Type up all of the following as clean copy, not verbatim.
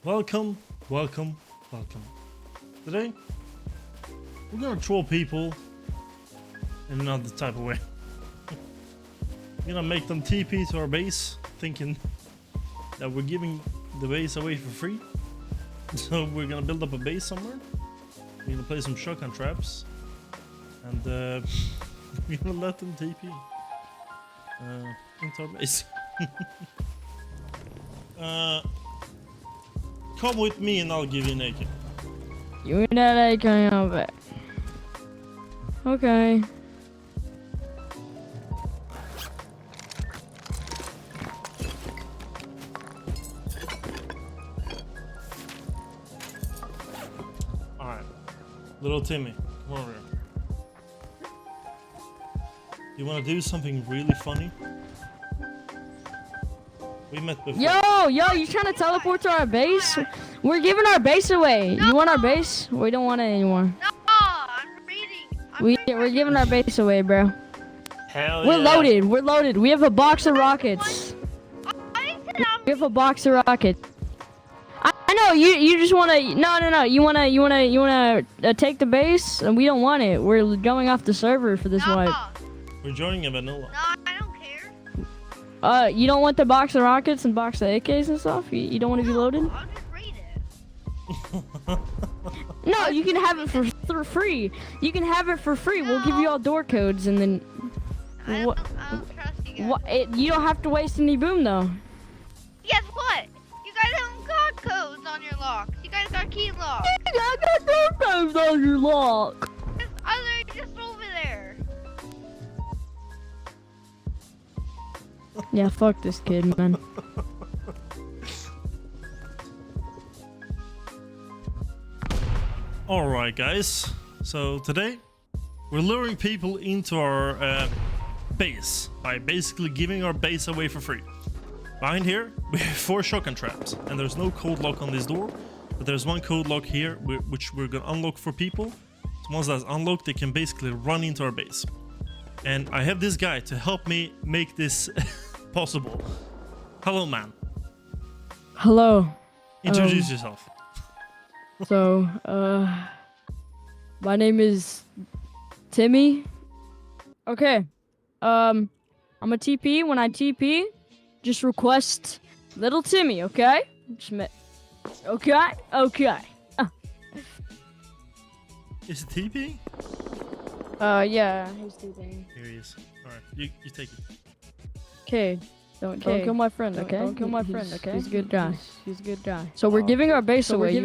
Welcome, welcome, welcome. Today, we're gonna troll people in another type of way. We're gonna make them TP to our base, thinking that we're giving the base away for free. So we're gonna build up a base somewhere. We're gonna play some shotgun traps, and we're gonna let them TP into our base. Come with me and I'll give you an AK. You need that AK on back. Okay. Alright. Little Timmy, come over here. You wanna do something really funny? We met before. Yo, you trying to teleport to our base? We're giving our base away. No. You want our base? We don't want it anymore. No, I'm reading. We're giving our base away, bro. Hell We're yeah. loaded. We're loaded. We have a box of rockets. We have a box of rockets. I know you just wanna no. You wanna take the base, and we don't want it. We're going off the server for this wipe. We're joining a vanilla. No, I don't care. You don't want the box of rockets and box of AKs and stuff? You don't want to be loaded? I'll just read it. No, you can have it for free. You can have it for free. We'll give you all door codes, and then I don't trust you guys. you don't have to waste any boom though. Guess what? You guys haven't got codes on your locks. You guys got key locks. I got door codes on your lock. They're just over there. Yeah, fuck this kid, man. Alright guys, so today we're luring people into our base by basically giving our base away for free. Behind here we have 4 shotgun traps, and there's no code lock on this door, but there's one code lock here which we're gonna unlock for people. So once that's unlocked, they can basically run into our base. And I have this guy to help me make this possible. Hello man, Hello. introduce yourself. So, my name is Timmy. Okay. I'm a TP. When I TP, just request little Timmy, okay? Okay? Okay. Is it TP? Yeah, he's TPing. Here he is. Alright, you take it. Okay. Don't kill my friend, okay? Don't kill my friend, okay? He's a good guy. He's a good guy. So we're giving our base away. You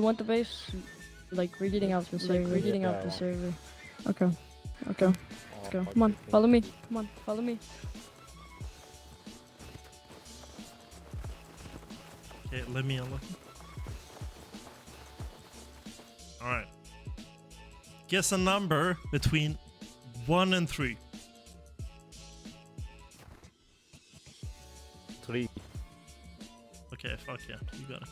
want the base? Like, we're getting out the server. We're getting out the server. Okay. Okay. Let's go. Come on, follow me. Come on, follow me. Okay, let me unlock it. Alright. Guess a number between 1 and 3. 3. Okay, fuck yeah, you got it.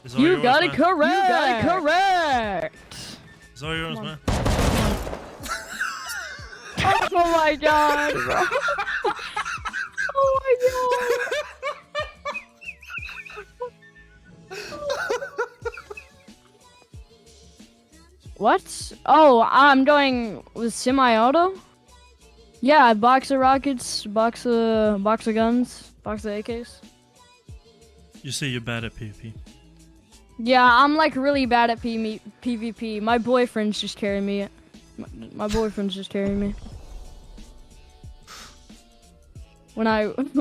It's all You yours, got it man. correct! You got it correct! It's all yours, Come on. man. Oh my god! Oh my god! What? Oh, I'm going with semi-auto? Yeah, box of rockets, box of guns, box of AKs. You say you're bad at PvP. Yeah, I'm like really bad at PvP. My boyfriend's just carrying me. My boyfriend's just carrying me. When I... Okay,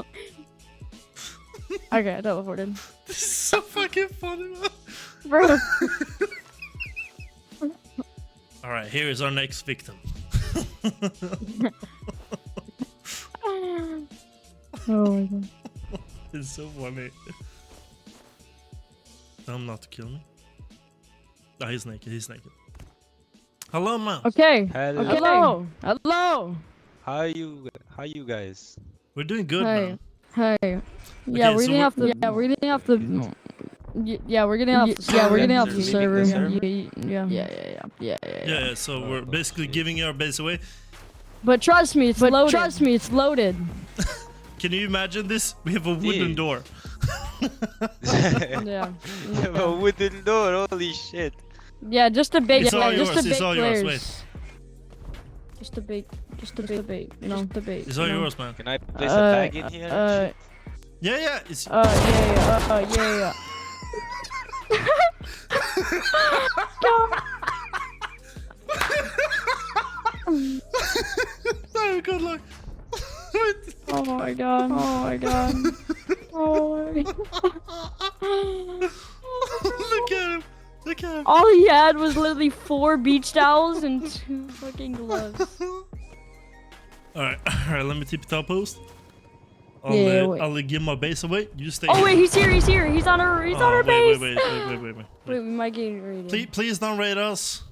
I teleported. This is so fucking funny, man. Bro. Alright, here is our next victim. Oh my god. It's so funny. Tell him not to kill me. Ah, he's naked, he's naked. Hello, man. Okay. Hello. Hello. Hello. How you guys? We're doing good, Hey. man. Hey. Yeah, Okay, we're so getting off the. Yeah, we're getting off the. Yeah, we're getting off the server. Yeah, we're getting off the server. Yeah, so we're basically giving our base away. But trust me, it's loaded. Trust me, it's loaded. Can you imagine this? We have a wooden door. Yeah. A wooden door, holy shit. Yeah, just a bait. It's all Yeah, just yours, a it's bait all yours, players. Just a bait. Just a bait. You know, the bait. It's all yours, man. Can I place a tag in here? Yeah, it's... Yeah. No, good luck. Wait. Oh my god. Oh my god. Oh my god. Look at him. Look at him. All he had was literally 4 beach towels and 2 fucking gloves. Alright, let me TP top post. Wait. I'll give my base away. You stay Oh here. wait, he's here. He's on our base. Wait. Wait, we might get raided. Please don't raid us.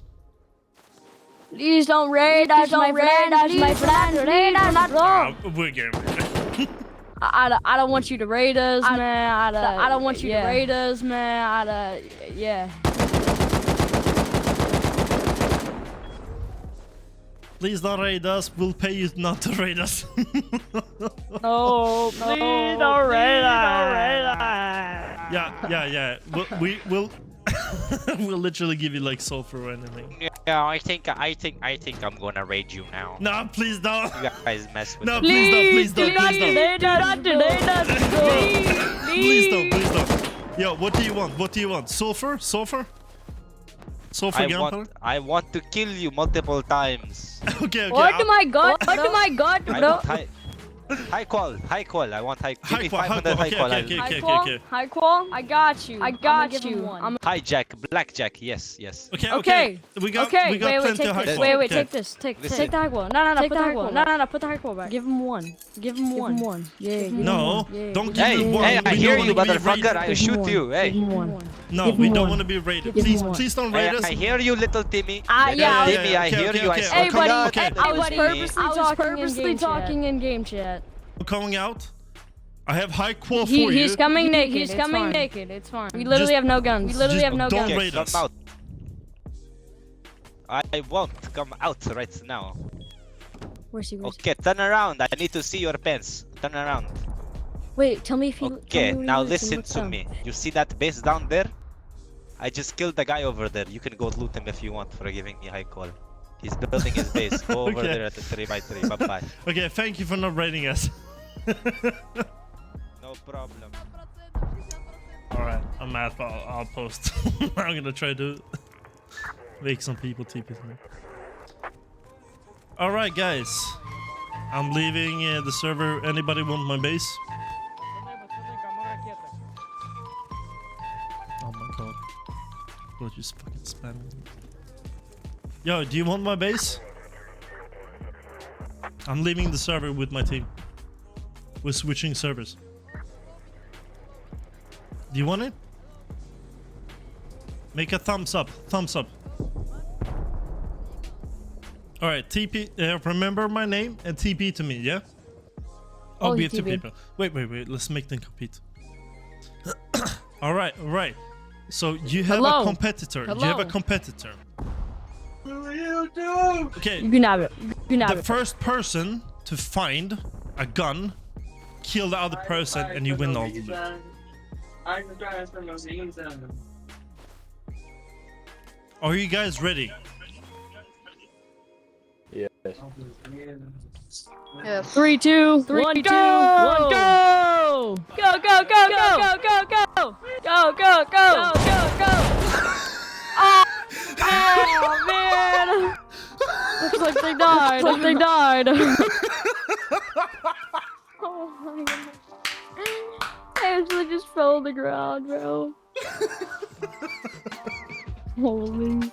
Please don't raid us, my friend. Raid us, bro. We're getting raided. I don't want you to raid us, man. I don't want you to raid us, man. Yeah. Please don't raid us. We'll pay you not to raid us. No, please don't raid us. Yeah. We'll we'll literally give you like sulfur or anything. Yeah, I think I'm gonna raid you now. No, please don't. You guys mess with No, me. please don't. Raid us, Please don't. Yo, what do you want? Sulfur? Sulfur gunpowder? I want to kill you multiple times. Okay. Oh my god, I bro. want high qual. I want high. Give me High 500 high qual. okay. High qual. I got you. Hijack, blackjack. Yes. Okay. We got plenty of high qual. Wait, Okay. take this. Take Listen. the high qual. No, put the high qual. No, put the high qual back. Give him one. Yeah. No, don't give Hey, me one. I We hear don't you, wanna be motherfucker. raided. I shoot you. Hey. No, Give we him don't one. want to be raided. Give him one. Please don't raid us. I hear you, little Timmy. Yeah. Timmy, I hear you. I okay. swear Hey, to buddy. God, okay. I was Timmy. purposely talking in game chat. I'm coming out. I have high qual for you. He's coming naked. It's fine. We literally have no guns. Don't Okay, raid come us. out. I won't come out right now. Where's he? Okay, turn around. I need to see your pants. Turn around. Wait, tell me if he. Okay, now listen to me. You see that base down there? I just killed the guy over there. You can go loot him if you want for giving me high call. He's building his base. Go over Okay. there at the 3x3. Bye bye. Okay, thank you for not raiding us. No problem. Alright, I'm mad, but I'll post. I'm gonna try to make some people TP to me. Alright, guys. I'm leaving the server. Anybody want my base? Oh my god. We're just fucking spamming. Yo, do you want my base? I'm leaving the server with my team. We're switching servers. Do you want it? Make a thumbs up. Thumbs up. Alright, TP. Remember my name and TP to me, yeah? Oh, be 2 TP. people. Wait. Let's make them compete. Alright. So you have a competitor. You have a competitor. What do you do? Okay. You can have it. The first person to find a gun, kill the other person, and you win all the loot. Are you guys ready? Yes. Yes. 3, 2, 1, go! Go! Oh man! Looks like they died. Oh my god. I actually just fell on the ground, bro. Holy.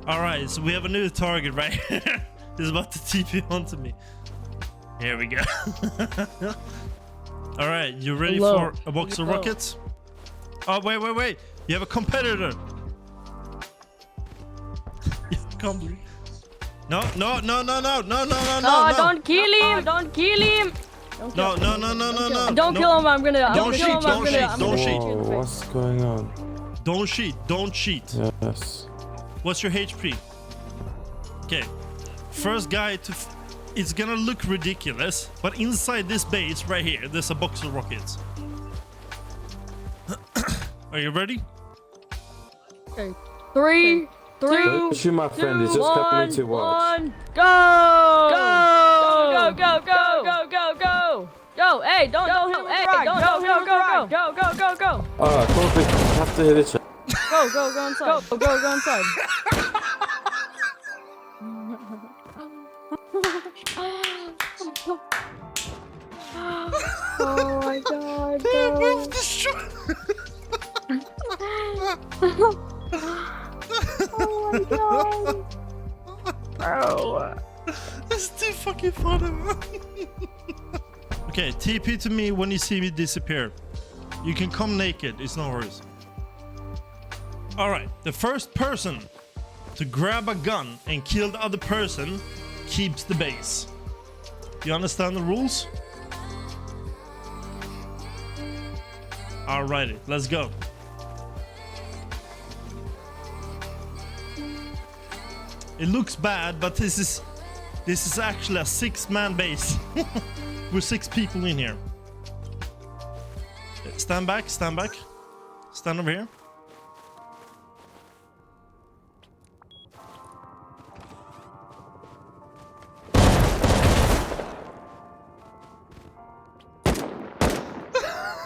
Alright, so we have a new target right here. He's about to TP onto me. Here we go. Alright, you ready for a box of rockets? Oh, wait. You have a competitor. Come. No, don't kill him! Don't kill him! No. Don't kill him, I'm gonna Don't kill him, Don't cheat. Whoa, what's going on? Don't cheat. Yes. What's your HP? Okay. First guy to it's gonna look ridiculous, but inside this base right here, there's a box of rockets. Are you ready? Okay. Three, two, Don't shoot my friend, he's just coming to watch. one, go! Go! Go! Go! Go! Go! Go! Go! Hey, don't hit me! Hey, don't go! Go! Oh, come on, you have to hit each other. Go inside! Go inside! Oh my God! They both destroyed. Oh my God! Bro. That's too fucking funny, man. Okay, TP to me when you see me disappear. You can come naked, it's no worries. Alright, the first person to grab a gun and kill the other person keeps the base. You understand the rules? Alrighty, let's go. It looks bad, but this is actually a 6-man base. We're 6 people in here. Stand back, stand back. Stand over here.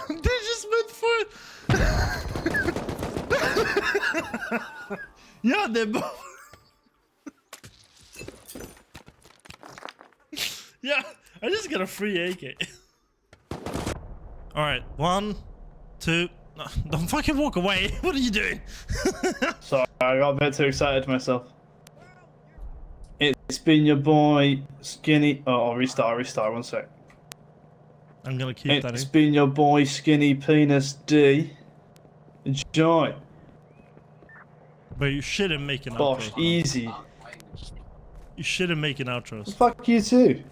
They just went for it. Yeah, they both. Yeah, I just got a free AK. Alright, 1, 2. No, don't fucking walk away. What are you doing? Sorry, I got a bit too excited myself. It's been your boy, Skinny. Oh, I'll restart, 1 sec. I'm gonna keep that It's in. been your boy, Skinny Penis D. Enjoy. But you shouldn't make an Bosh, outro. easy. You shouldn't make an outro. Fuck you too.